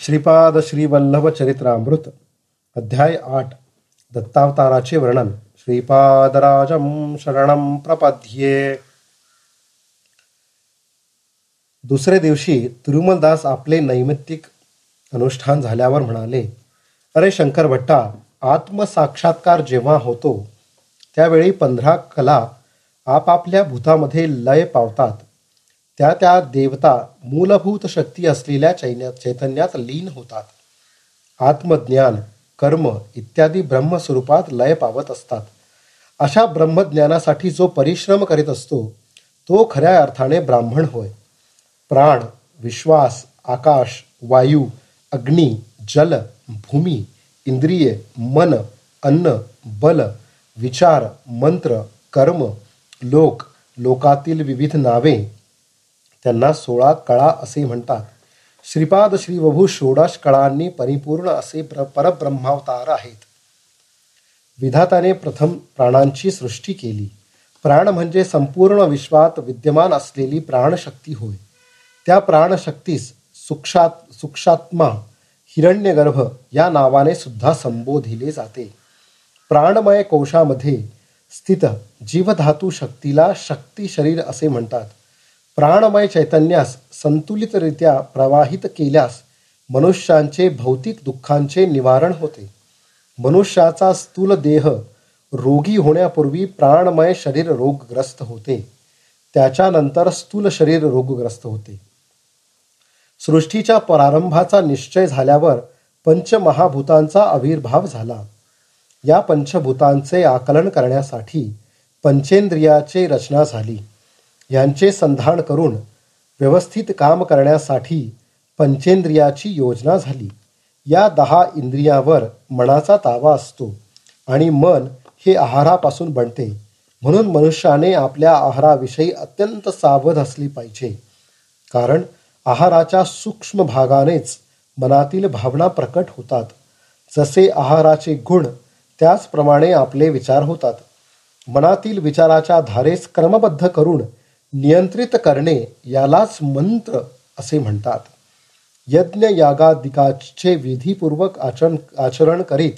श्रीपाद श्रीवल्लभ चरित्रामृत अध्याय 8 दत्तावताराचे वर्णन. श्रीपादराजं शरणं प्रपद्ये. दुसरे दिवशी तिरुमलदास आपले नैमित्तिक अनुष्ठान झाल्यावर म्हणाले, अरे शंकर भट्टा, आत्मसाक्षात्कार जेव्हा होतो त्यावेळी 15 कला आपापल्या भूतामध्ये लय पावतात. त्या त्या देवता मूलभूत शक्ती असलेल्या चैतन्यात लीन होतात. आत्मज्ञान, कर्म इत्यादी ब्रह्मस्वरूपात लय पावत असतात. अशा ब्रह्मज्ञानासाठी जो परिश्रम करीत असतो तो खऱ्या अर्थाने ब्राह्मण होय. प्राण, विश्वास, आकाश, वायू, अग्नी, जल, भूमी, इंद्रिये, मन, अन्न, बल, विचार, मंत्र, कर्म, लोक, लोकातील विविध नावे, त्यांना 16 कळा असे म्हणतात. श्रीपाद श्रीवभू 16 कळांनी परिपूर्ण असे परब्रह्मावतार आहेत. विधाताने प्रथम प्राणांची सृष्टी केली. प्राण म्हणजे संपूर्ण विश्वात विद्यमान असलेली प्राणशक्ती होय. त्या प्राणशक्तीस सूक्ष्मात्मा, हिरण्यगर्भ या नावाने सुद्धा संबोधिले जाते. प्राणमय कोशामध्ये स्थित जीवधातू शक्तीला शक्ती शरीर असे म्हणतात. प्राणमय चैतन्यास संतुलितरित्या प्रवाहित केल्यास मनुष्यांचे भौतिक दुःखांचे निवारण होते. मनुष्याचा स्थूल देह रोगी होण्यापूर्वी प्राणमय शरीर रोगग्रस्त होते. त्याच्यानंतर स्थूल शरीर रोगग्रस्त होते. सृष्टीच्या प्रारंभाचा निश्चय झाल्यावर पंचमहाभूतांचा आविर्भाव झाला. या पंचभूतांचे आकलन करण्यासाठी पंचेंद्रियाची रचना झाली. यांचे संधान करून व्यवस्थित काम करण्यासाठी पंचेंद्रियाची योजना झाली. या 10 इंद्रियावर मनाचा ताबा असतो आणि मन हे आहारापासून बनते. म्हणून मनुष्याने आपल्या आहाराविषयी अत्यंत सावध असली पाहिजे. कारण आहाराच्या सूक्ष्म भागानेच मनातील भावना प्रकट होतात. जसे आहाराचे गुण त्याचप्रमाणे आपले विचार होतात. मनातील विचाराच्या धारेस क्रमबद्ध करून नियंत्रित करणे यालाच मंत्र असे म्हणतात. यज्ञ यागादिकाचे विधीपूर्वक आचरण करीत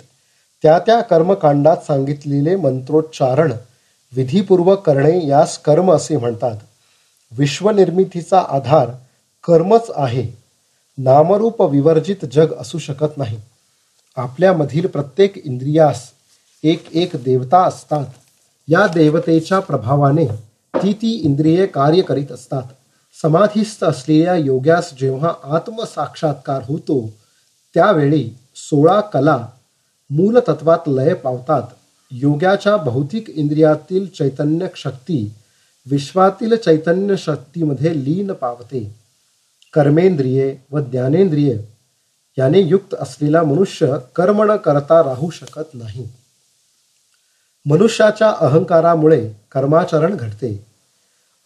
त्या त्या कर्मकांडात सांगितलेले मंत्रोच्चारण विधीपूर्वक करणे यास कर्म असे म्हणतात. विश्वनिर्मितीचा आधार कर्मच आहे. नामरूप विवर्जित जग असू शकत नाही. आपल्यामधील प्रत्येक इंद्रियास एक एक देवता असतात. या देवतेच्या प्रभावाने ती इंद्रिये कार्य करीत असतात. समाधीस्थ असलेल्या योग्यास जेव्हा आत्मसाक्षात्कार होतो त्यावेळी 16 कला मूलतत्वात लय पावतात. योग्याच्या भौतिक इंद्रियातील चैतन्य शक्ती विश्वातील चैतन्य शक्तीमध्ये लीन पावते. कर्मेंद्रिये व ज्ञानेंद्रिये याने युक्त असलेला मनुष्य कर्म न करता राहू शकत नाही. मनुष्याच्या अहंकारामुळे कर्माचरण घडते.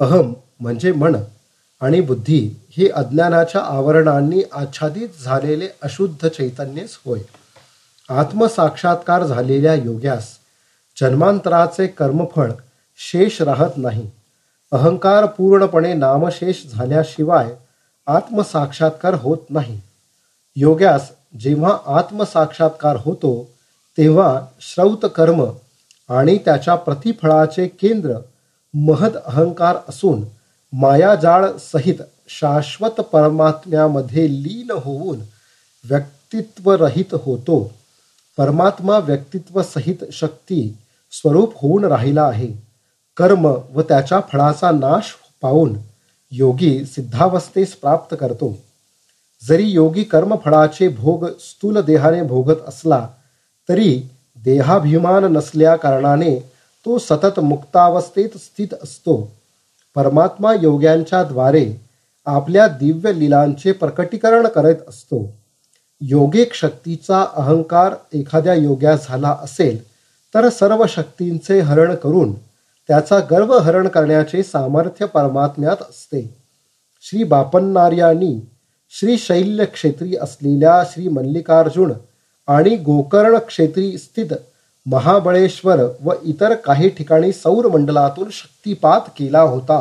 अहम म्हणजे मन आणि बुद्धी हे अज्ञानाच्या आवरणांनी आच्छादित झालेले अशुद्ध चैतन्यच होय. आत्मसाक्षात्कार झालेल्या योग्यास जन्मांतराचे कर्मफळ शेष राहत नाही. अहंकार पूर्णपणे नामशेष झाल्याशिवाय आत्मसाक्षात्कार होत नाही. योग्यास जेव्हा आत्मसाक्षात्कार होतो तेव्हा श्रौत कर्म आणि त्याच्या प्रतिफळाचे केंद्र महद अहंकार असून मायाजाळ सहित शाश्वत परमात्म्यामध्ये लीन होऊन व्यक्तित्वरहित होतो. परमात्मा व्यक्तित्व सहित शक्ती स्वरूप होऊन राहिला आहे. कर्म व त्याच्या फळाचा नाश पावून योगी सिद्धावस्थेस प्राप्त करतो. जरी योगी कर्मफळाचे भोग स्थूल देहाने भोगत असला तरी देहाभिमान नसल्या कारणाने तो सतत मुक्तावस्थेत स्थित असतो. परमात्मा योग्यांच्या द्वारे आपल्या दिव्य लीलांचे प्रकटीकरण करत असतो. योगिक शक्तीचा अहंकार एखाद्या योग्यास झाला असेल तर सर्व शक्तींचे हरण करून त्याचा गर्व हरण करण्याचे सामर्थ्य परमात्म्यात असते. श्री बापन्नार्यांनी श्री शैल्य क्षेत्री असलेल्या श्री मल्लिकार्जुन आणि गोकर्ण क्षेत्री स्थित महाबळेश्वर व इतर काही ठिकाणी सौरमंडलातून शक्तिपात केला होता.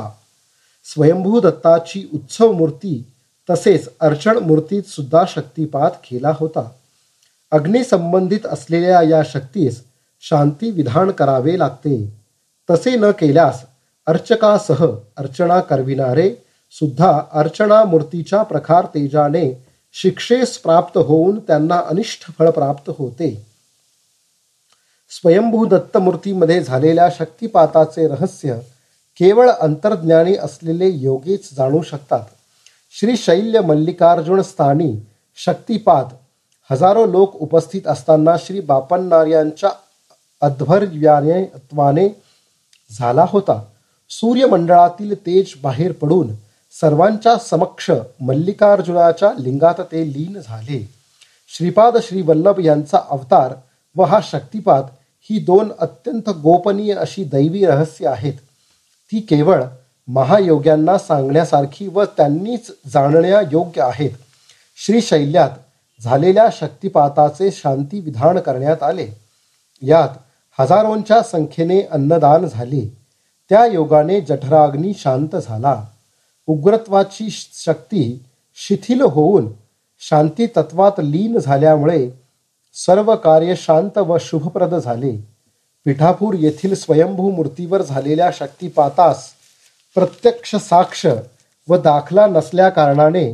स्वयंभू दत्ताची उत्सव मूर्ती तसेच अर्चण मूर्तीत सुद्धा शक्तिपात केला होता. अग्निसंबंधित असलेल्या या शक्तीस शांती विधान करावे लागते. तसे न केल्यास अर्चकासह अर्चना करविणारे सुद्धा अर्चना मूर्तीच्या प्रखार तेजाने शिक्षेस प्राप्त होऊन त्यांना अनिष्ट फळ प्राप्त होते. स्वयंभू दत्तमूर्तीमध्ये झालेल्या शक्तिपाताचे रहस्य केवळ अंतर्ज्ञानी असलेले योगीच जाणू शकतात. श्री शैल्य मल्लिकार्जुन स्थानी शक्तिपात हजारो लोक उपस्थित असताना श्री बापन्नार्यांच्या अध्वर्याने झाला होता. सूर्यमंडळातील तेज बाहेर पडून सर्वांच्या समक्ष मल्लिकार्जुनाच्या लिंगात ते लीन झाले. श्रीपाद श्री वल्लभ यांचा अवतार व हा शक्तिपात ही दोन अत्यंत गोपनीय अशी दैवी रहस्य आहेत. ती केवळ महायोग्यांना सांगण्यासारखी व त्यांनीच जाणण्या योग्य आहेत. श्रीशैल्यात झालेल्या शक्तिपाताचे शांती विधान करण्यात आले. यात हजारोंच्या संख्येने अन्नदान झाले. त्या योगाने जठराग्नी शांत झाला. उग्रत्वाची शक्ती शिथिल होऊन शांती तत्वात लीन झाल्यामुळे सर्व कार्य शांत व शुभप्रद झाले. पिठापूर येथील स्वयंभू मूर्तीवर झालेल्या शक्तिपातास प्रत्यक्ष साक्ष व दाखला नसल्या कारणाने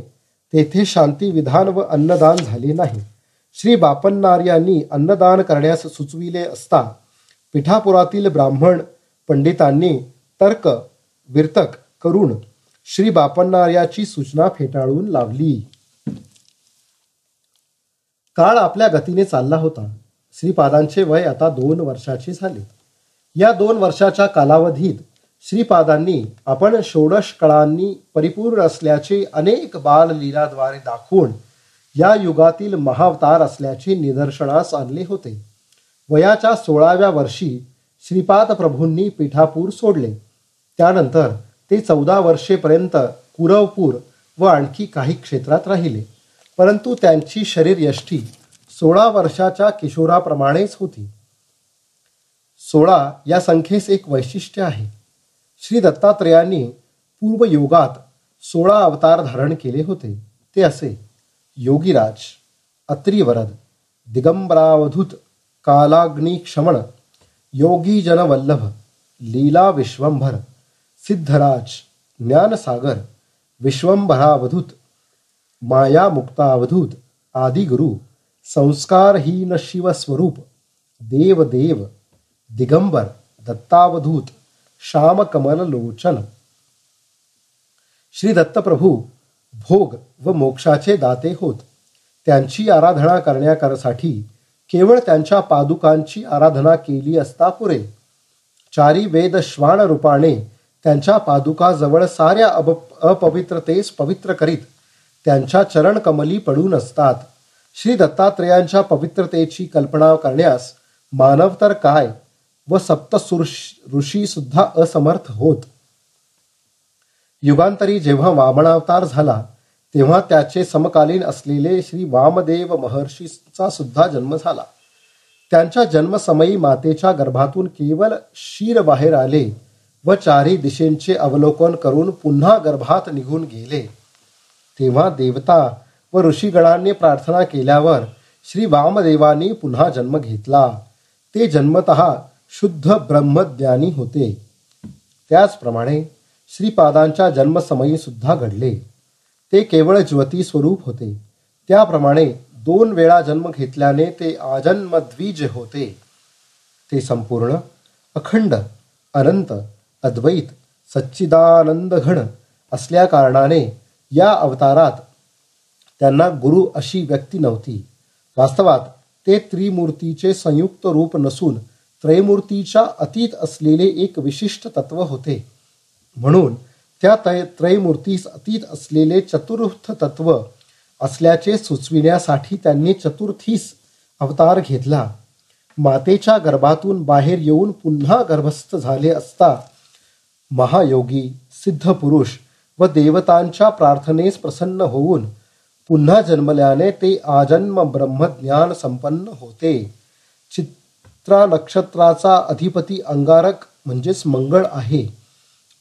तेथे शांती विधान व अन्नदान झाले नाही. श्री बापन्नार्यांनी अन्नदान करण्यास सुचविले असता पिठापुरातील ब्राह्मण पंडितांनी तर्क विर्तक करून श्री बापन्नार्याची सूचना फेटाळून लावली. काळ आपल्या गतीने चालला होता. श्रीपादांचे वय आता 2 वर्षाचे झाले. या 2 वर्षाच्या कालावधीत श्रीपादांनी आपण षोडश कळांनी परिपूर्ण असल्याचे अनेक बाललीलाद्वारे दाखवून या युगातील महावतार असल्याचे निदर्शनास आणले होते. वयाच्या 16व्या वर्षी श्रीपाद प्रभूंनी पिठापूर सोडले. त्यानंतर ते 14 वर्षेपर्यंत कुरवपूर व आणखी काही क्षेत्रात राहिले. परंतु त्यांची शरीरयष्टी 16 वर्षाच्या किशोराप्रमाणेच होती. 16 या संख्येस एक वैशिष्ट्य आहे. श्री दत्तात्रेयांनी पूर्वयुगात 16 अवतार धारण केले होते. ते असे: योगीराज, अत्रिवरद, दिगंबरावधूत, कालाग्निक्षमण, योगी जनवल्लभ, लीला विश्वंभर, सिद्धराज, ज्ञानसागर, विश्वंभरावधूत, मायामुक्तावधूत, आदिगुरु, संस्कारहीन शिवस्वरूप, देवदेव, दिगंबर, दत्तावधूत, श्यामकमललोचन. श्री दत्तप्रभू भोग व मोक्षाचे दाते होत. त्यांची आराधना करण्यासाठी केवळ त्यांच्या पादुकांची आराधना केली असता पुरे. 4 वेद श्वान रूपाने त्यांच्या पादुकाजवळ साऱ्या अपवित्रतेस पवित्र करीत त्यांच्या चरणकमली पडून असतात. श्री दत्तात्रेयांच्या पवित्रतेची कल्पना करण्यास मानव तर काय व ऋषी सुद्धा असमर्थ होत. युगांतरी जेव्हा वामनावतार झाला तेव्हा त्याचे समकालीन असलेले श्री वामदेव महर्षीचा सुद्धा जन्म झाला. त्यांच्या जन्मसमयी मातेच्या गर्भातून केवळ क्षीर बाहेर आले व 4 दिशेंचे अवलोकन करून पुन्हा गर्भात निघून गेले. तेव्हा देवता व ऋषीगणांनी प्रार्थना केल्यावर श्री वामदेवांनी पुन्हा जन्म घेतला. ते जन्मतः शुद्ध ब्रह्मज्ञानी होते. त्याचप्रमाणे श्रीपादांच्या जन्मसमयी सुद्धा घडले. ते केवळ ज्योती स्वरूप होते. त्याप्रमाणे 2 वेळा जन्म घेतल्याने ते आजन्म द्विज होते. ते संपूर्ण, अखंड, अनंत, अद्वैत, सच्चिदानंद घन असल्या कारणाने या अवतारात त्यांना गुरु अशी व्यक्ती नव्हती. वास्तवात ते त्रिमूर्तीचे संयुक्त रूप नसून त्रयमूर्तीच्या अतीत असलेले एक विशिष्ट तत्व होते. म्हणून त्या त्रयमूर्तीस अतीत असलेले चतुर्थ तत्व असल्याचे सुचविण्यासाठी त्यांनी चतुर्थीस अवतार घेतला. मातेच्या गर्भातून बाहेर येऊन पुन्हा गर्भस्थ झाले असता महायोगी, सिद्ध पुरुष व देवतांच्या प्रार्थनेस प्रसन्न होऊन पुन्हा जन्मल्याने ते आजन्म ब्रह्मज्ञान संपन्न होते. चित्रा नक्षत्राचा अधिपती अंगारक म्हणजेच मंगळ आहे.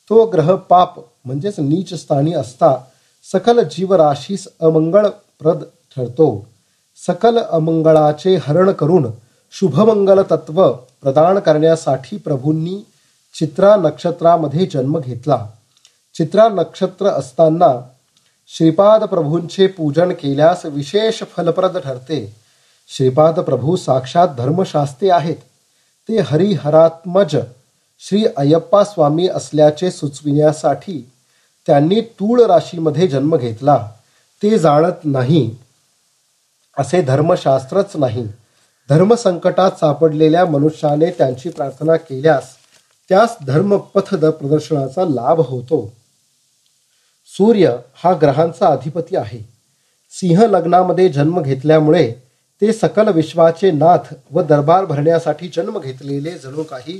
तो ग्रह पाप म्हणजेच नीच स्थानी असता सकल जीवराशीस अमंगळप्रद ठरतो. सकल अमंगळाचे हरण करून शुभमंगल तत्व प्रदान करण्यासाठी प्रभूंनी चित्रा नक्षत्रामध्ये जन्म घेतला. चित्रा नक्षत्र असताना श्रीपाद प्रभूंचे पूजन केल्यास विशेष फलप्रद ठरते. श्रीपाद प्रभू साक्षात धर्मशास्त्री आहेत. ते हरिहरात्मज श्री अय्यप्पा स्वामी असल्याचे सुचविण्यासाठी त्यांनी तूळ राशीमध्ये जन्म घेतला. ते जाणत नाही असे धर्मशास्त्रच नाही. धर्मसंकटात सापडलेल्या मनुष्याने त्यांची प्रार्थना केल्यास त्यास धर्मपथ प्रदर्शनाचा लाभ होतो. सूर्य हा ग्रहांचा अधिपती आहे. सिंह लग्नामध्ये जन्म घेतल्यामुळे ते सकल विश्वाचे नाथ व दरबार भरण्यासाठी जन्म घेतलेले जणू काही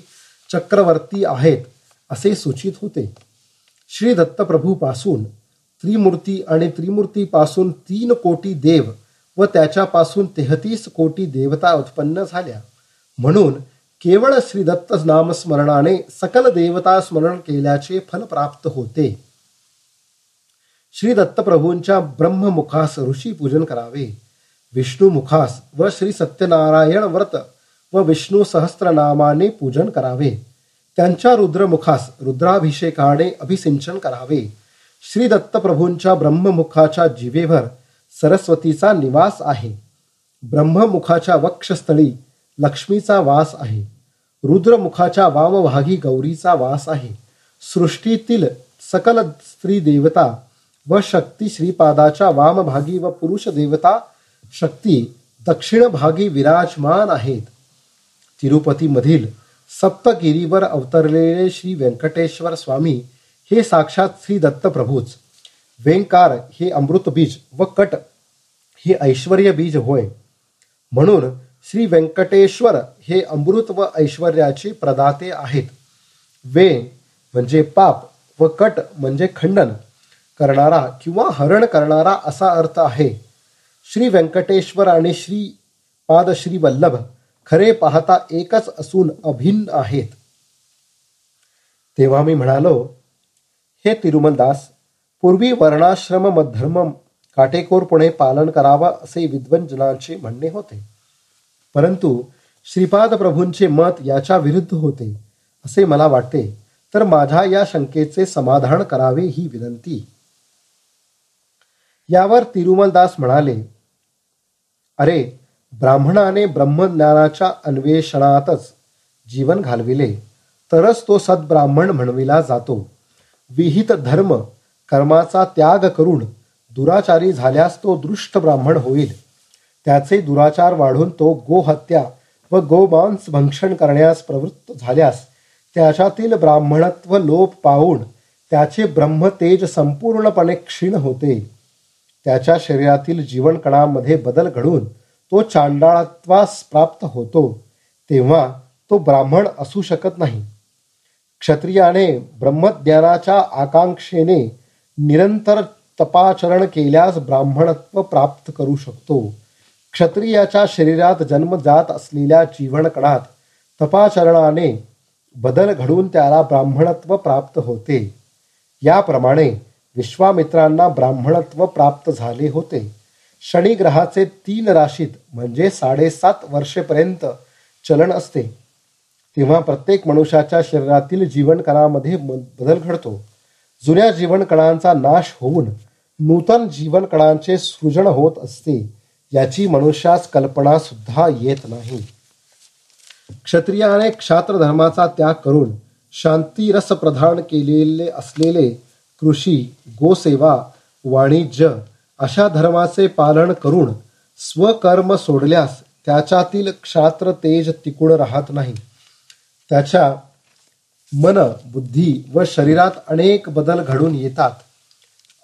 चक्रवर्ती आहेत असे सूचित होते. श्री दत्तप्रभूपासून त्रिमूर्ती आणि त्रिमूर्तीपासून 3 कोटी देव व त्याच्यापासून 33 कोटी देवता उत्पन्न झाल्या. म्हणून केवळ श्री दत्त नामस्मरणाने सकल देवता स्मरण केल्याचे फल प्राप्त होते. श्री दत्तप्रभूंच्या ब्रह्ममुखास ऋषी पूजन करावे. विष्णुमुखास व श्री सत्यनारायण व्रत व विष्णू सहस्त्रनामाने पूजन करावे. त्यांच्या रुद्रमुखास रुद्राभिषेकाने अभिसिंचन करावे. श्री दत्तप्रभूंच्या ब्रह्ममुखाच्या जिभेवर सरस्वतीचा निवास आहे. ब्रह्ममुखाच्या वक्षस्थळी लक्ष्मीचा वास आहे. रुद्रमुखाच्या वामभागी गौरीचा वास आहे. सृष्टीतील सकल स्त्री देवता व शक्ती श्रीपादाच्या वामभागी व पुरुष देवता शक्ती दक्षिण भागी विराजमान आहेत. तिरुपतीमधील सप्तगिरीवर अवतरलेले श्री व्यंकटेश्वर स्वामी हे साक्षात श्री दत्तप्रभूच. वेंकार हे अमृत बीज व कट हे ऐश्वर्य बीज होय. म्हणून श्री व्यंकटेश्वर हे अमृत व ऐश्वर्याचे प्रदाते आहेत. वे म्हणजे पाप व कट म्हणजे खंडन करणारा किंवा हरण करणारा असा अर्थ आहे. श्री व्यंकटेश्वर आणि श्री पाद श्री वल्लभ खरे पाहता एकच असून अभिन्न आहेत. तेव्हा मी म्हणालो, हे तिरुमलदास, पूर्वी वर्णाश्रम धर्म काटेकोरपणे पालन करावा असे विद्वज्जनांचे म्हणणे होते. परंतु श्रीपाद प्रभूंचे मत याच्या विरुद्ध होते असे मला वाटते. तर माझ्या या शंकेचे समाधान करावे ही विनंती. यावर तिरुमलदास म्हणाले, अरे, ब्राह्मणाने ब्रह्मज्ञानाच्या अन्वेषणातच जीवन घालविले तरच तो सद्ब्राह्मण म्हणविला जातो. विहित धर्म कर्माचा त्याग करून दुराचारी झाल्यास तो दुष्ट ब्राह्मण होईल. त्याचे दुराचार वाढून तो गोहत्या व गोमांस भक्षण करण्यास प्रवृत्त झाल्यास त्याच्यातील ब्राह्मणत्व लोप पावून त्याचे ब्रह्मतेज संपूर्णपणे क्षीण होते. त्याच्या शरीरातील जीवनकणामध्ये बदल घडून तो चांडाळत्वास प्राप्त होतो. तेव्हा तो ब्राह्मण असू शकत नाही. क्षत्रियाने ब्रह्मज्ञानाच्या आकांक्षेने निरंतर तपाचरण केल्यास ब्राह्मणत्व प्राप्त करू शकतो. क्षत्रियाच्या शरीरात जन्मजात असलेल्या जीवनकणात तपाचरणाने बदल घडून त्याला ब्राह्मणत्व प्राप्त होते. याप्रमाणे विश्वामित्रांना ब्राह्मणत्व प्राप्त झाले होते. शनिग्रहाचे 3 राशीत म्हणजे 7.5 वर्षेपर्यंत चलन असते. तेव्हा प्रत्येक मनुष्याच्या शरीरातील जीवनकणामध्ये बदल घडतो. जुन्या जीवनकणांचा नाश होऊन नूतन जीवनकणांचे सृजन होत असते. याची मनुष्यास कल्पना सुद्धा येत नाही. क्षत्रियाने क्षात्र धर्माचा त्याग करून शांतिरस प्रधान केलेले असलेले कृषी, गोसेवा, वाणिज्य अशा धर्माचे पालन करून स्वकर्म सोडल्यास त्याच्यातील क्षात्र तेज टिकून राहत नाही. त्याच्या मन, बुद्धी व शरीरात अनेक बदल घडून येतात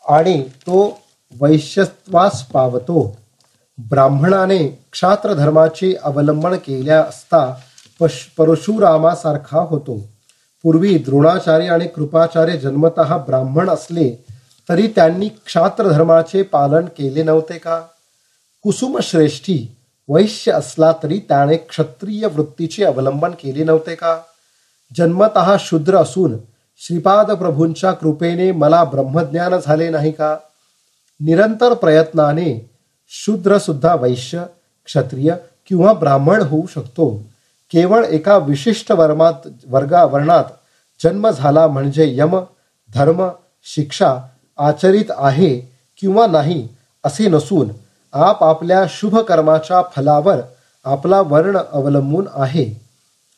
आणि तो वैश्यत्वास पावतो. ब्राह्मणाने क्षात्र धर्माचे अवलंबन केल्या असता परशुरामासारखा होतो. पूर्वी द्रोणाचार्य आणि कृपाचार्य जन्मतः ब्राह्मण असले तरी त्यांनी क्षात्र धर्माचे पालन केले नव्हते का? कुसुमश्रेष्ठी वैश्य असला तरी त्याने क्षत्रिय वृत्तीचे अवलंबन केले नव्हते का? जन्मतः शूद्र असून श्रीपाद प्रभूंच्या कृपेने मला ब्रह्मज्ञान झाले नाही का? निरंतर प्रयत्नाने शूद्र सुद्धा वैश्य, क्षत्रिय किंवा ब्राह्मण होऊ शकतो. केवळ एका विशिष्ट वर्णात जन्म झाला म्हणजे यम, धर्म, शिक्षा आचरित आहे किंवा नाही असे नसून आपापल्या शुभ कर्माच्या फलावर आपला वर्ण अवलंबून आहे.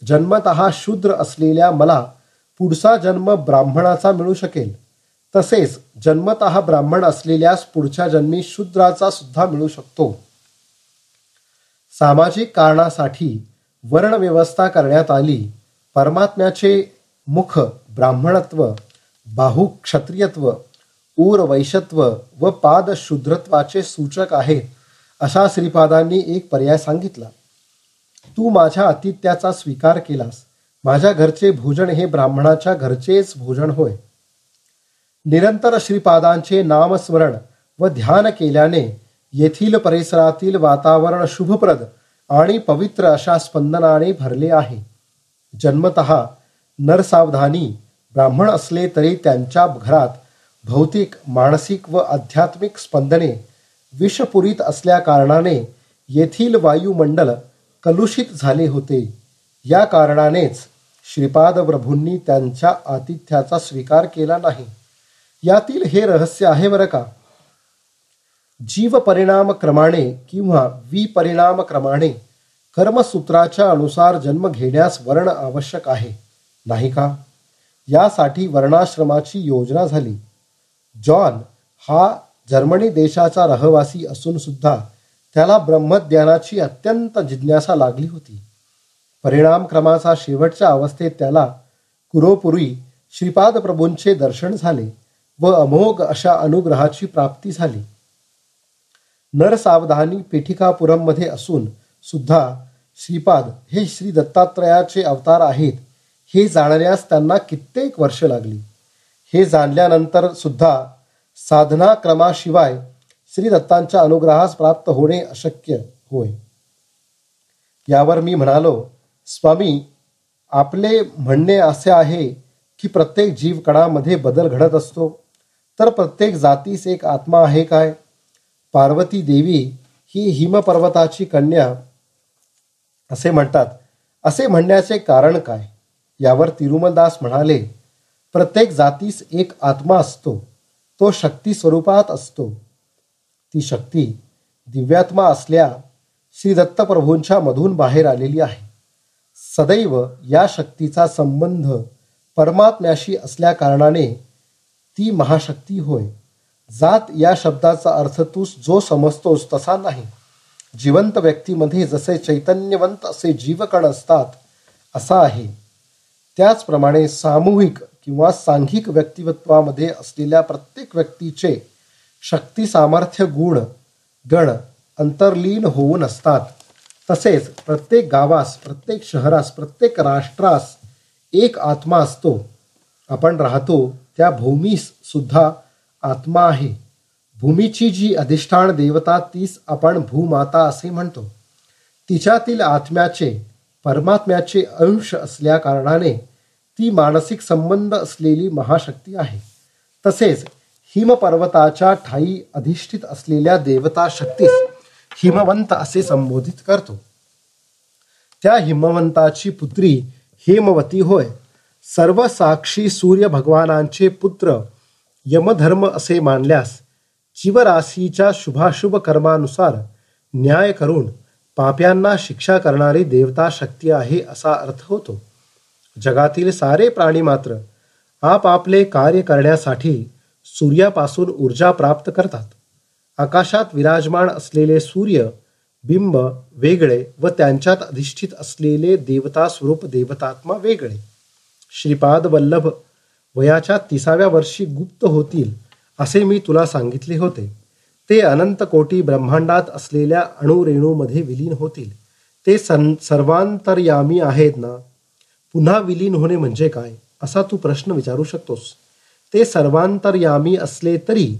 जन्मतः शूद्र असलेल्या मला पुढचा जन्म ब्राह्मणाचा मिळू शकेल, तसेच जन्मतः ब्राह्मण असलेल्यास पुढच्या जन्मी शूद्राचा सुद्धा मिळू शकतो. सामाजिक कारणासाठी वर्णव्यवस्था करण्यात आली. परमात्म्याचे मुख ब्राह्मणत्व, बाहू क्षत्रियत्व, ऊर वैश्यत्व व पाद शूद्रत्वाचे सूचक आहेत अशा श्रीपादांनी एक पर्याय सांगितला. तू माझ्या आतिथ्याचा स्वीकार केलास. माझ्या घरचे भोजन हे ब्राह्मणाच्या घरचेच भोजन होय. निरंतर श्रीपादांचे नामस्मरण व ध्यान केल्याने येथील परिसरातील वातावरण शुभप्रद आणि पवित्र अशा स्पंदनाने भरले आहे. जन्मतः नरसावधानी ब्राह्मण असले तरी त्यांच्या घरात भौतिक, मानसिक व आध्यात्मिक स्पंदने विषपुरीत असल्या कारणाने येथील वायुमंडल कलुषित झाले होते. या कारणानेच श्रीपाद प्रभूंनी त्यांच्या आतिथ्याचा स्वीकार केला नाही. यातील हे रहस्य आहे बरं का. जीव परिणाम क्रमाने किंवा विपरिणाम क्रमाने कर्मसूत्राच्या अनुसार जन्म घेण्यास वर्ण आवश्यक आहे, नाही का? यासाठी वर्णाश्रमाची योजना झाली. जॉन हा जर्मनी देशाचा रहिवासी असून सुद्धा त्याला ब्रह्मज्ञानाची अत्यंत जिज्ञासा लागली होती. परिणामक्रमाचा शेवटच्या अवस्थेत त्याला कुरोपुरी श्रीपाद प्रभूंचे दर्शन झाले व अमोघ अशा अनुग्रहाची प्राप्ती झाली. नरसावधानी पेठिकापुरममध्ये असून सुद्धा श्रीपाद हे श्री दत्तात्रयाचे अवतार आहेत हे जाणण्यास त्यांना कित्येक वर्ष लागली. हे जाणल्यानंतर सुद्धा साधना क्रमाशिवाय श्री दत्तांच्या अनुग्रहास प्राप्त होणे अशक्य होय. यावर मी म्हणालो, स्वामी, आपले म्हणणे असे आहे की प्रत्येक जीवकणामध्ये बदल घडत असतो, तर प्रत्येक जातीस एक आत्मा आहे काय? पार्वती देवी ही हिमपर्वताची कन्या असे म्हणतात. असे म्हणण्याचे कारण काय? यावर तिरुमलदास म्हणाले, प्रत्येक जातीस एक आत्मा असतो, तो शक्ती स्वरूपात असतो. ती शक्ती दिव्यात्मा असल्या श्री दत्तप्रभूंच्या मधून बाहेर आलेली आहे. सदैव या शक्तीचा संबंध परमात्म्याशी असल्या कारणाने ती महाशक्ती होय. जात या शब्दाचा अर्थ तू जो समजतोस तसा नाही. जिवंत व्यक्तीमध्ये जसे चैतन्यवंत असे जीवकण असतात असा आहे. त्याचप्रमाणे सामूहिक किंवा सांघिक व्यक्तिमत्वामध्ये असलेल्या प्रत्येक व्यक्तीचे शक्ती सामर्थ्य गण अंतर्लीन होऊन असतात. तसेच प्रत्येक गावास, प्रत्येक शहरास, प्रत्येक राष्ट्रास एक आत्मा असतो. आपण राहतो त्या भूमीस सुद्धा आत्मा आहे. भूमीची जी अधिष्ठान देवता तीस आपण भूमाता असे म्हणतो. तिच्यातील आत्म्याचे, परमात्म्याचे अंश असल्या कारणाने ती मानसिक संबंध असलेली महाशक्ती आहे. तसेच हिमपर्वताच्या ठाई अधिष्ठित असलेल्या देवता शक्तीस हिमवंत असे संबोधित करतो. त्या हिमवंताची पुत्री हेमवती होय. सर्व साक्षी सूर्य भगवानांचे पुत्र यमधर्म असे मानल्यास जीवराशीच्या शुभाशुभ कर्मानुसार न्याय करून पाप्यांना शिक्षा करणारी देवता शक्ती आहे असा अर्थ होतो. जगातील सारे प्राणी मात्र आपापले कार्य करण्यासाठी सूर्यापासून ऊर्जा प्राप्त करतात. आकाशात विराजमान असलेले सूर्य बिंब वेगळे व त्यांच्यात अधिष्ठित असलेले देवता स्वरूप देवतात्मा वेगळे. श्रीपाद वल्लभ वयाच्या 30व्या वर्षी गुप्त होतील असे मी तुला सांगितले होते. ते अनंत कोटी ब्रह्मांडात असलेल्या अणुरेणूमध्ये विलीन होतील. ते सर्वांतर्यामी आहेत ना? पुन्हा विलीन होणे म्हणजे काय असा तू प्रश्न विचारू शकतोस. ते सर्वांतर्यामी असले तरी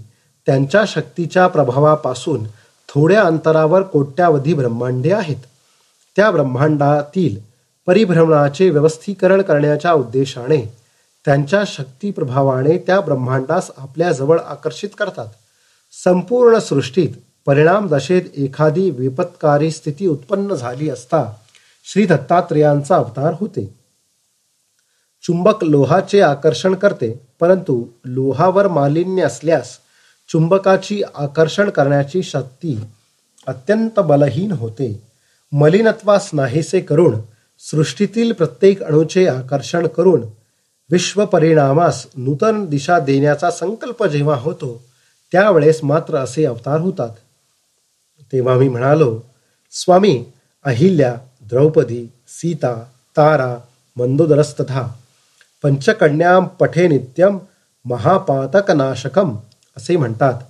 त्यांच्या शक्तीच्या प्रभावापासून थोड्या अंतरावर कोट्यावधी ब्रह्मांडे आहेत. त्या ब्रह्मांडातील परिभ्रमणाचे व्यवस्थीकरण करण्याच्या उद्देशाने त्यांच्या शक्ती प्रभावाने त्या ब्रह्मांडास आपल्या जवळ आकर्षित करतात. संपूर्ण सृष्टीत परिणाम दशेत एखादी विपत्कारी स्थिती उत्पन्न झाली असता श्री दत्तात्रेयांचा अवतार होते. चुंबक लोहाचे आकर्षण करते, परंतु लोहावर मालिन्य असल्यास चुंबकाची आकर्षण करण्याची शक्ती अत्यंत बलहीन होते. मलिनत्वास नाहीसे करून सृष्टीतील प्रत्येक अणूचे आकर्षण करून विश्वपरिणामास नूतन दिशा देण्याचा संकल्प जेव्हा होतो त्यावेळेस मात्र असे अवतार होतात. तेव्हा मी म्हणालो, स्वामी, अहिल्या, द्रौपदी, सीता, तारा, मंदोदरस्तथा पंचकन्यां पठे नित्यम महापातकनाशकम असे म्हणतात.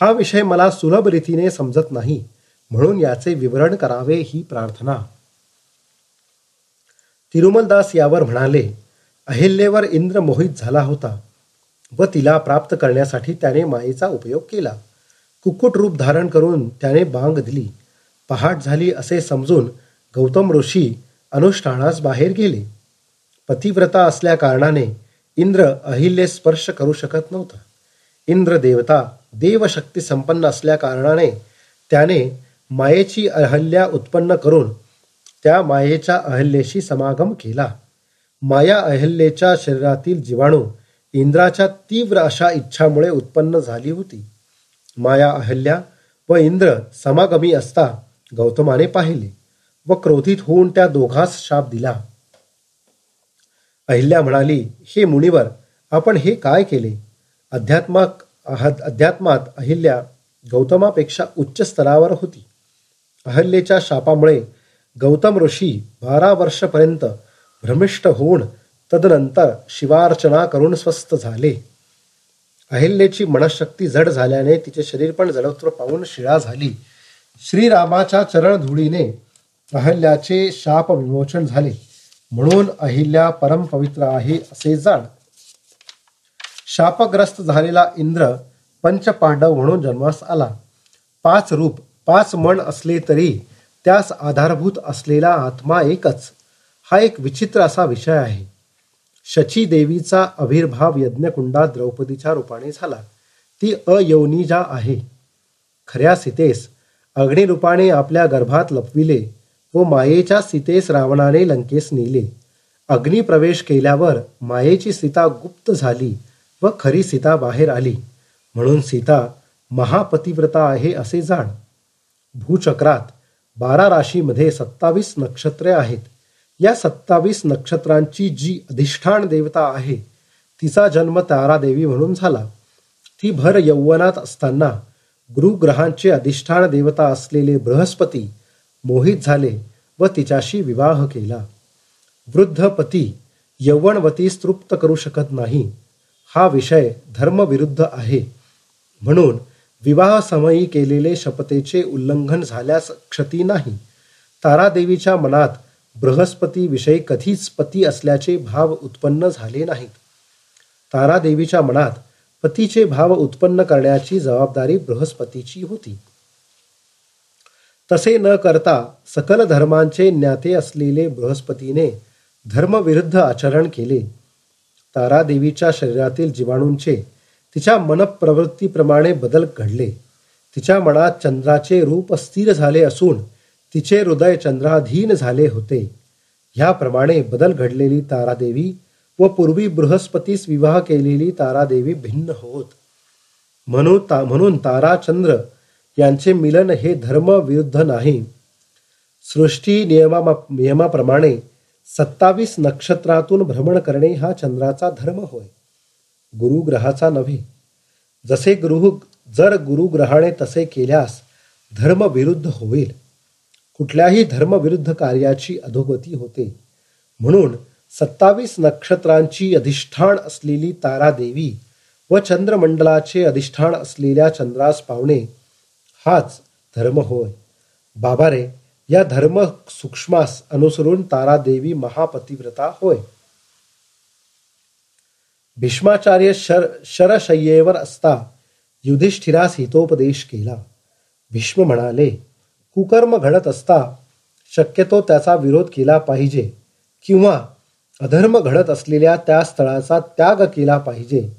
हा विषय मला सुलभ रीतीने समजत नाही, म्हणून याचे विवरण करावे ही प्रार्थना. तिरुमलदास यावर म्हणाले, अहिल्येवर इंद्र मोहित झाला होता व तिला प्राप्त करण्यासाठी त्याने मायेचा उपयोग केला. कुक्कुट रूप धारण करून त्याने बांग दिली. पहाट झाली असे समजून गौतम ऋषी अनुष्ठानास बाहेर गेले. पतिव्रता असल्या कारणाने इंद्र अहिल्येस स्पर्श करू शकत नव्हता. इंद्र देवता देवशक्ती संपन्न असल्या कारणाने त्याने मायेची अहल्या उत्पन्न करून त्या मायेच्या अहल्येशी समागम केला. माया अहल्येच्या शरीरातील जीवाणू इंद्राच्या तीव्र अशा इच्छामुळे उत्पन्न झाली होती. माया अहल्या व इंद्र समागमी असता गौतमाने पाहिले व क्रोधित होऊन त्या दोघांस शाप दिला. अहिल्या म्हणाली, हे मुनिवर, आपण हे काय केले? अध्यात्मात अहिल्या गौतमापेक्षा उच्च स्तरावर होती. अहल्येच्या शापामुळे गौतम ऋषी 12 वर्षपर्यंत भ्रमिष्ट होऊन तदनंतर शिवार्चना करून स्वस्थ झाले. अहिल्येची मनशक्ती जड झाल्याने तिचे शरीर पण जडत्व पाहून शिळा झाली. श्रीरामाच्या चरणधुळीने अहल्याचे शाप विमोचन झाले, म्हणून अहिल्या परम पवित्र आहे असे जाण. शापग्रस्त झालेला इंद्र पंचपांडव म्हणून जन्मास आला. 5 रूप 5 मन असले तरी त्यास आधारभूत असलेला आत्मा एकच, हा एक विचित्र असा विषय आहे. शची देवीचा आविर्भाव यज्ञकुंडात द्रौपदीच्या रूपाने झाला. ती अयौनिजा आहे. खऱ्या सीतेस अग्निरूपाने आपल्या गर्भात लपविले व मायेच्या सीतेस रावणाने लंकेस नेले. अग्निप्रवेश केल्यावर मायेची सीता गुप्त झाली व खरी सीता बाहेर आली, म्हणून सीता महापतिव्रता आहे असे जाण. भूचक्रात 12 राशीमध्ये 27 नक्षत्रे आहेत. या 27 नक्षत्रांची जी अधिष्ठान देवता आहे तिचा जन्म तारादेवी म्हणून झाला. ती भर यौवनात असताना गुरुग्रहांचे अधिष्ठान देवता असलेले बृहस्पती मोहित झाले व तिच्याशी विवाह केला. वृद्ध पती यौवनवतीस तृप्त करू शकत नाही. हा विषय धर्मविरुद्ध आहे, म्हणून विवाह समयी केलेले शपथेचे उल्लंघन झाल्यास क्षती नाही. तारादेवीच्या मनात बृहस्पती विषयी कधीच पती असल्याचे भाव उत्पन्न झाले नाहीत. तारादेवीच्या मनात पतीचे भाव उत्पन्न करण्याची जबाबदारी बृहस्पतीची होती. तसे न करता सकल धर्मांचे ज्ञाते असलेले बृहस्पतीने धर्मविरुद्ध आचरण केले. तारादेवीच्या शरीरातील जीवाणूंचे तिच्या मनप्रवृत्तीप्रमाणे बदल घडले. तिच्या मनात चंद्राचे रूप स्थिर झाले असून तिचे हृदय चंद्राधीन झाले होते. ह्याप्रमाणे बदल घडलेली तारादेवी व पूर्वी बृहस्पतीस विवाह केलेली तारादेवी भिन्न होत. म्हणून तारा चंद्र यांचे मिलन हे धर्म विरुद्ध नाही. सृष्टी नियमाप्रमाणे 27 नक्षत्रातून भ्रमण करणे हा चंद्राचा धर्म होय, गुरुग्रहाचा नव्हे. जर गुरुग्रहाने तसे केल्यास धर्म विरुद्ध होईल. कुठल्याही धर्मविरुद्ध कार्याची अधोगती होते. म्हणून 27 नक्षत्रांची अधिष्ठान असलेली तारादेवी व चंद्रमंडलाचे अधिष्ठान असलेल्या चंद्रास पावणे हाच धर्म होय. बाबा रे, या धर्म सूक्ष्मास अनुसरून तारादेवी महापतिव्रता होय. भीष्माचार्य शरशय्येवर असता युधिष्ठिरास हितोपदेश केला. भीष्म म्हणाले, कुकर्म घडत असता शक्यतो त्याचा विरोध केला पाहिजे किंवा अधर्म घडत असलेल्या त्या स्थळाचा त्याग केला पाहिजे.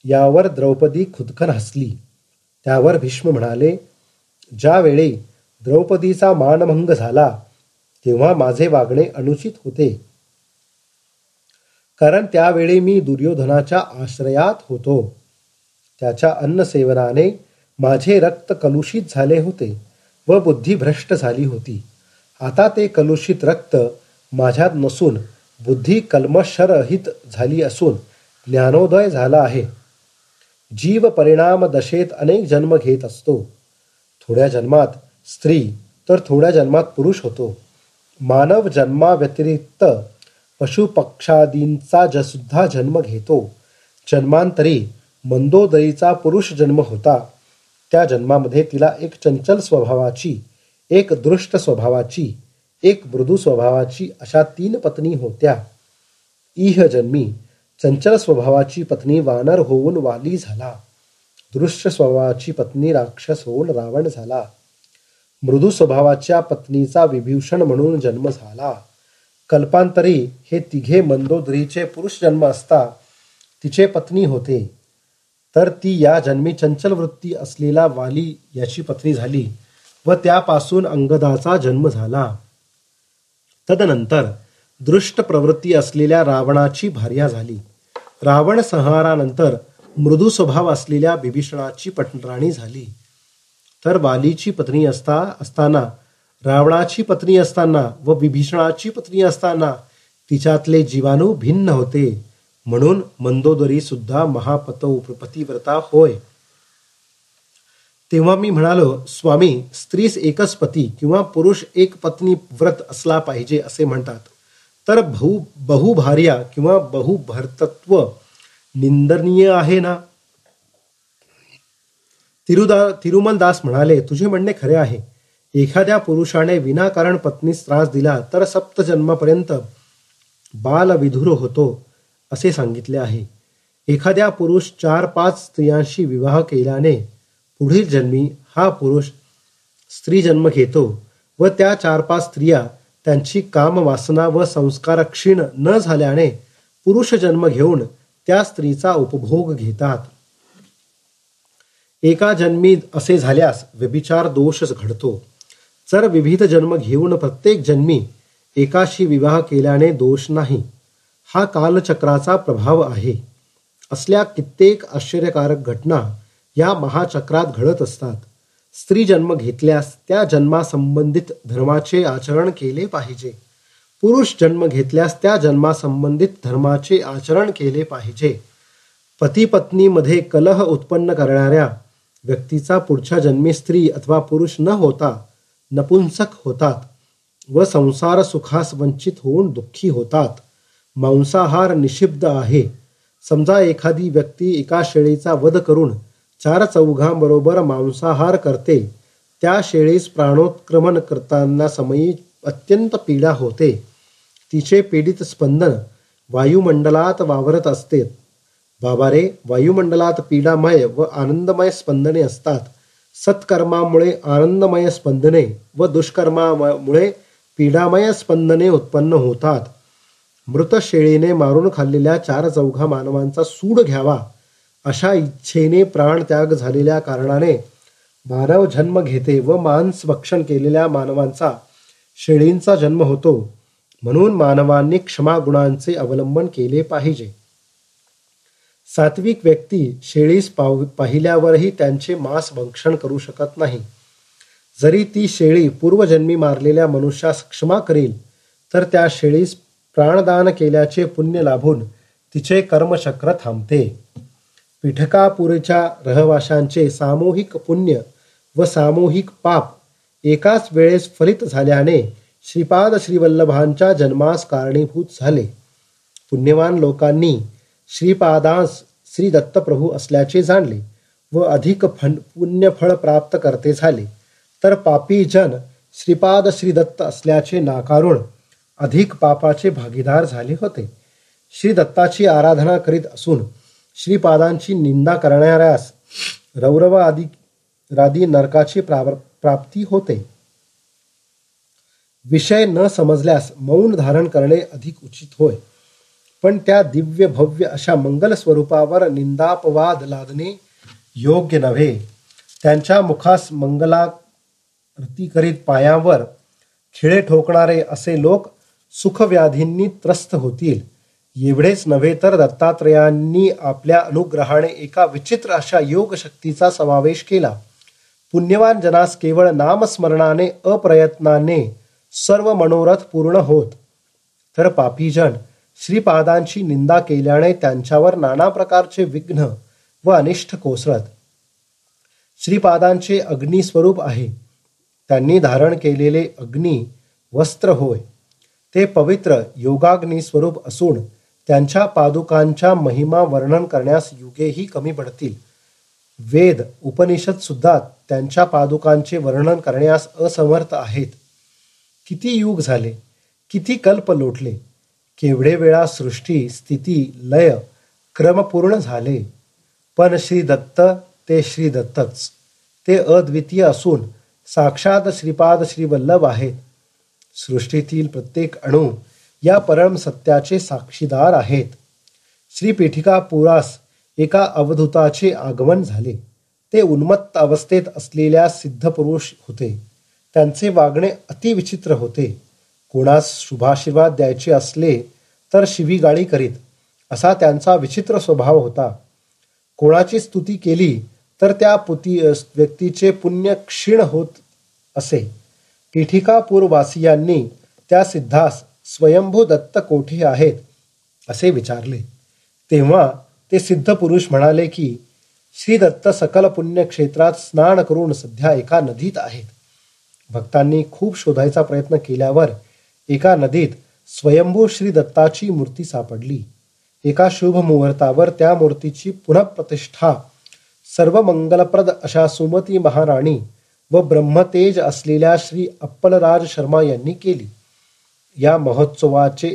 यावर द्रौपदी खुदकन हसली त्यावर भीष्म म्हणाले, ज्यावेळी द्रौपदीचा मानभंग झाला तेव्हा माझे वागणे अनुचित होते, कारण त्यावेळी मी दुर्योधनाच्या आश्रयात होतो. त्याच्या अन्नसेवनाने माझे रक्त कलुषित झाले होते व बुद्धी भ्रष्ट झाली होती. आता ते कलुषित रक्त माझ्यात नसून बुद्धी कल्मषरहित झाली असून ज्ञानोदय झाला आहे. जीव परिणाम दशेत अनेक जन्म घेत असतो. थोड्या जन्मात स्त्री तर थोड्या जन्मात पुरुष होतो. मानव जन्माव्यतिरिक्त पशुपक्षादींचा सुद्धा जन्म घेतो. जन्मांतरी मंदोदरीचा पुरुष जन्म होता. त्या जन्मामध्ये तिला एक चंचल स्वभावाची, एक दृष्ट स्वभावाची, एक मृदू स्वभावाची अशा 3 पत्नी होत्या. इह जन्मी चंचल स्वभावाची पत्नी वानर होऊन वाली झाला. दृष्ट स्वभावाची पत्नी राक्षस होऊन रावण झाला. मृदू स्वभावाच्या पत्नीचा विभीषण म्हणून जन्म झाला. कल्पांतरी हे तिघे मंदोदरीचे पुरुष जन्म असता तिचे पत्नी होते, तर ती या जन्मी चंचल वृत्ती असलेला वाली याची पत्नी झाली व त्यापासून अंगदाचा जन्म झाला. तदनंतर दृष्ट प्रवृत्ती असलेल्या रावणाची भार्या झाली. रावण संहारानंतर मृदू स्वभाव असलेल्या बिभीषणाची पटराणी झाली. तर वालीची पत्नी असताना, रावणाची पत्नी असताना व बिभीषणाची पत्नी असताना तिच्यातले जीवाणू भिन्न होते. म्हणून मंदोदरी सुद्धा पतिव्रता होय. तेव्हा मी म्हणालो, स्वामी, स्त्रीस एकच पती किंवा पुरुष एक पत्नी व्रत असला पाहिजे असे म्हणतात, तर बहुभार्या किंवा बहुभर्तृत्व निंदनीय आहे ना? तिरुमलदास म्हणाले, तुझे म्हणणे खरे आहे. एखाद्या पुरुषाने विनाकारण पत्नीस त्रास दिला तर 7 जन्मापर्यंत बालविधुर होतो असे सांगितले आहे. एखाद्या पुरुष 4-5 स्त्रियांशी विवाह केल्याने पुढील जन्मी हा पुरुष स्त्री जन्म घेतो व त्या 4-5 स्त्रिया त्यांची कामवासना व संस्कार क्षीण न झाल्याने पुरुष जन्म घेऊन त्या स्त्रीचा उपभोग घेतात. एका जन्मी असे झाल्यास व्यभिचार दोष घडतो. जर विविध जन्म घेऊन प्रत्येक जन्मी एकाशी विवाह केल्याने दोष नाही. हा कालचक्राचा प्रभाव आहे. असल्या कित्येक आश्चर्यकारक घटना या महाचक्रात घडत असतात. स्त्री जन्म घेतल्यास त्या जन्मासंबंधित धर्माचे आचरण केले पाहिजे. पुरुष जन्म घेतल्यास त्या जन्मासंबंधित धर्माचे आचरण केले पाहिजे. पती पत्नीमध्ये कलह उत्पन्न करणाऱ्या व्यक्तीचा पुढच्या जन्मी स्त्री अथवा पुरुष न होता नपुंसक होतात व संसार सुखास वंचित होऊन दुःखी होतात. मांसाहार निषिद्ध आहे. समजा एखादी व्यक्ती एका शेळीचा वध करून 4 चौघांबरोबर मांसाहार करते. त्या शेळीस प्राणोत्क्रमण करताना समयी अत्यंत पीडा होते. तिचे पीडित स्पंदन वायुमंडलात वावरत असते. बाबा रे, वायुमंडलात पीडामय व आनंदमय स्पंदने असतात. सत्कर्मामुळे आनंदमय स्पंदने व दुष्कर्मामुळे पीडामय स्पंदने उत्पन्न होतात. मृत शेळीने मारून खाल्लेल्या 4 चौघा मानवांचा सूड घ्यावा अशा इच्छेने प्राणत्याग झालेल्या कारणाने मानव जन्म घेते व मांस भक्षण केलेल्या मानवांचा शेळींचा जन्म होतो. म्हणून मानवांनी क्षमागुणांचे अवलंबन केले पाहिजे. सात्विक व्यक्ती शेळीस पाहिल्यावरही त्यांचे मांस भक्षण करू शकत नाही. जरी ती शेळी पूर्वजन्मी मारलेल्या मनुष्यास क्षमा करील तर त्या शेळीस प्राणदान केल्याचे पुण्य लाभून तिचे कर्मचक्र थांबते. पिठकापुरीच्या रहिवाशांचे सामूहिक पुण्य व सामूहिक पाप एकाच वेळेस फलित झाल्याने श्रीपाद श्रीवल्लभांच्या जन्मास कारणीभूत झाले. पुण्यवान लोकांनी श्रीपादांस श्री दत्तप्रभू असल्याचे जाणले व अधिक पुण्यफळ प्राप्त करते झाले. तर पापी जन श्रीपाद श्रीदत्त असल्याचे नाकारून अधिक पापाचे भागीदार झाले होते. श्री दत्ताची आराधना करीत असून श्रीपादांची निंदा करणाऱ्यास रौरव आदी नरकाची प्राप्ती होते. विषय न समजल्यास मौन धारण करणे अधिक उचित होय. पण त्या दिव्य भव्य अशा मंगल स्वरूपावर निंदापवाद लादणे योग्य नव्हे. त्यांच्या मुखास मंगलारती करीत पायावर खिळे ठोकणारे असे लोक सुखव्याधींनी त्रस्त होतील. एवढेच नव्हे तर दत्तात्रयांनी आपल्या अनुग्रहाने एका विचित्र अशा योगशक्तीचा समावेश केला. पुण्यवान जनास केवळ नामस्मरणाने अप्रयत्नाने सर्व मनोरथ पूर्ण होत, तर पापीजन श्रीपादांची निंदा केल्याने त्यांच्यावर नाना प्रकारचे विघ्न व अनिष्ट कोसळत. श्रीपादांचे अग्निस्वरूप आहे. त्यांनी धारण केलेले अग्नी वस्त्र होय. ते पवित्र योगाग्नी स्वरूप असून त्यांच्या पादुकांच्या महिमा वर्णन करण्यास युगेही कमी पडतील. वेद उपनिषद सुद्धा त्यांच्या पादुकांचे वर्णन करण्यास असमर्थ आहेत. किती युग झाले, किती कल्प लोटले, केवढे वेळा सृष्टी स्थिती लय क्रम पूर्ण झाले, पण श्री दत्त ते श्री दत्तच. ते अद्वितीय असून साक्षात श्रीपाद श्रीवल्लभ आहेत. सृष्टीतील प्रत्येक अणू या परम सत्याचे साक्षीदार आहेत. श्री पीठिकापुरास एका अवधूताचे आगमन झाले. ते उन्मत्त अवस्थेत असलेल्या सिद्ध पुरुष होते. त्यांचे वागणे अतिविचित्र होते. कोणास शुभाशीर्वाद द्यायचे असले तर शिवीगाळी करीत, असा त्यांचा विचित्र स्वभाव होता. कोणाची स्तुती केली तर त्या व्यक्तीचे पुण्य क्षीण होत असे. पीठिकापूरवासियांनी त्या सिद्धास स्वयंभू दत्त कोठे आहेत असे विचारले. तेव्हा ते सिद्ध पुरुष म्हणाले की श्री दत्त सकल पुण्यक्षेत्रात स्नान करून सध्या एका नदीत आहेत. भक्तांनी खूप शोधायचा प्रयत्न केल्यावर एका नदीत स्वयंभू श्री दत्ताची मूर्ती सापडली. एका शुभ मुहूर्तावर त्या मूर्तीची पुनःप्रतिष्ठा सर्व मंगलप्रद अशा सुमती महाराणी व ब्रह्मतेज असलेल्या श्री अप्पलराज शर्मा यांनी केली. या महोत्सवाचे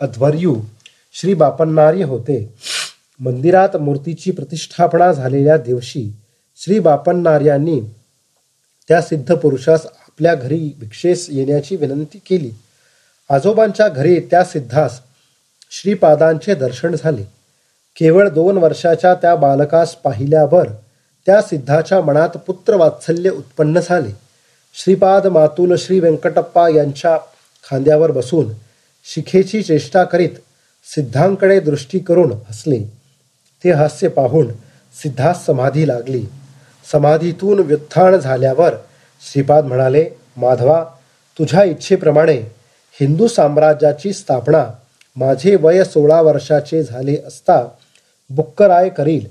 अध्वर्यू श्री बापन्नार्य होते. मंदिरात मूर्तीची प्रतिष्ठापना झालेल्या दिवशी श्री बापन्नार्यांनी त्या सिद्ध पुरुषास आपल्या घरी भिक्षेस येण्याची विनंती केली. आजोबांच्या घरी त्या सिद्धास श्रीपादांचे दर्शन झाले. केवळ 2 वर्षाच्या त्या बालकास पाहिल्यावर त्या सिद्धाच्या मनात पुत्रवात्सल्य उत्पन्न झाले. श्रीपाद मातुल श्री व्यंकटप्पा यांच्या खांद्यावर बसून शिखेची चेष्टा करीत सिद्धांकडे दृष्टी करून हसले. ते हास्य पाहून सिद्धास समाधी लागली. समाधीतून व्युत्थान झाल्यावर श्रीपाद म्हणाले, माधवा, तुझ्या इच्छेप्रमाणे हिंदू साम्राज्याची स्थापना माझे वय 16 वर्षाचे झाले असता बुक्कराय करील.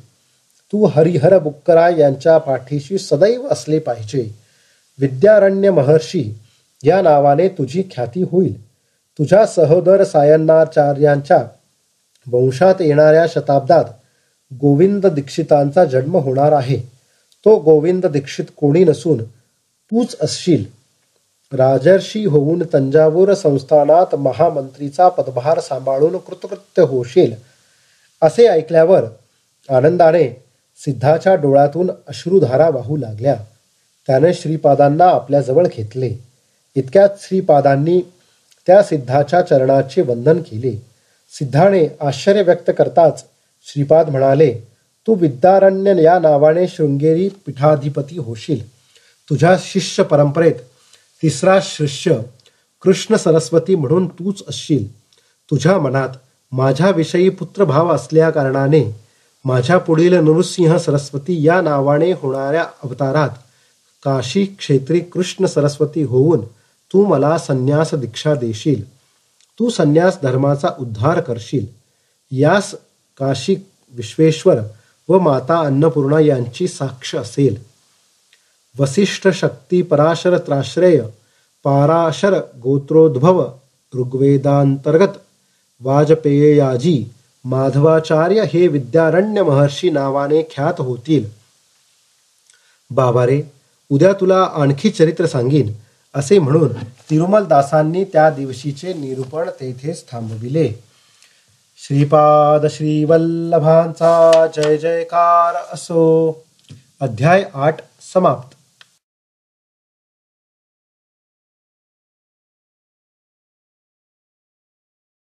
तू हरिहर बुक्कराय यांच्या पाठीशी सदैव असले पाहिजे. विद्यारण्य महर्षी या नावाने तुझी ख्याती होईल. तुझ्या सहोदर सायणाचार्यांच्या वंशात येणाऱ्या शताब्दात गोविंद दीक्षितांचा जन्म होणार आहे. तो गोविंद दीक्षित कोणी नसून तूच असशील. राजर्षी होऊन तंजावूर संस्थानात महामंत्रीचा पदभार सांभाळून कृतकृत्य होशील. असे ऐकल्यावर आनंदाने सिद्धाच्या डोळ्यातून अश्रुधारा वाहू लागल्या. त्याने श्रीपादांना आपल्याजवळ घेतले. इतक्यात श्रीपादांनी त्या सिद्धाच्या चरणाचे वंदन केले. सिद्धाने आश्चर्य व्यक्त करताच श्रीपाद म्हणाले, तू विद्यारण्य या नावाने शृंगेरी पीठाधिपती होशील. तुझ्या शिष्य परंपरेत 3रा शिष्य कृष्ण सरस्वती म्हणून तूच असशील. तुझ्या मनात माझ्याविषयी पुत्रभाव असल्या कारणाने माझ्या पुढील नृसिंह सरस्वती या नावाने होणाऱ्या अवतारात काशी क्षेत्री कृष्ण सरस्वती होऊन तू मला संन्यास दीक्षा देशील. तू संन्यास धर्माचा उद्धार करशील. यास काशी विश्वेश्वर व माता अन्नपूर्णा यांची साक्ष असेल. वसिष्ठ शक्ती पराशर त्राश्रय पाराशर गोत्रोद्भव ऋग्वेदांतर्गत वाजपेयाजी माधवाचार्य हे विद्यारण्य महर्षी नावाने ख्यात होतील. बाबा रे, उद्या तुला आणखी चरित्र सांगीन, असे म्हणून तिरुमलदासांनी त्या दिवशीचे निरूपण तेथेच थांबविले. श्रीपाद श्रीवल्लभांचा जय जयकार असो. अध्याय 8 समाप्त.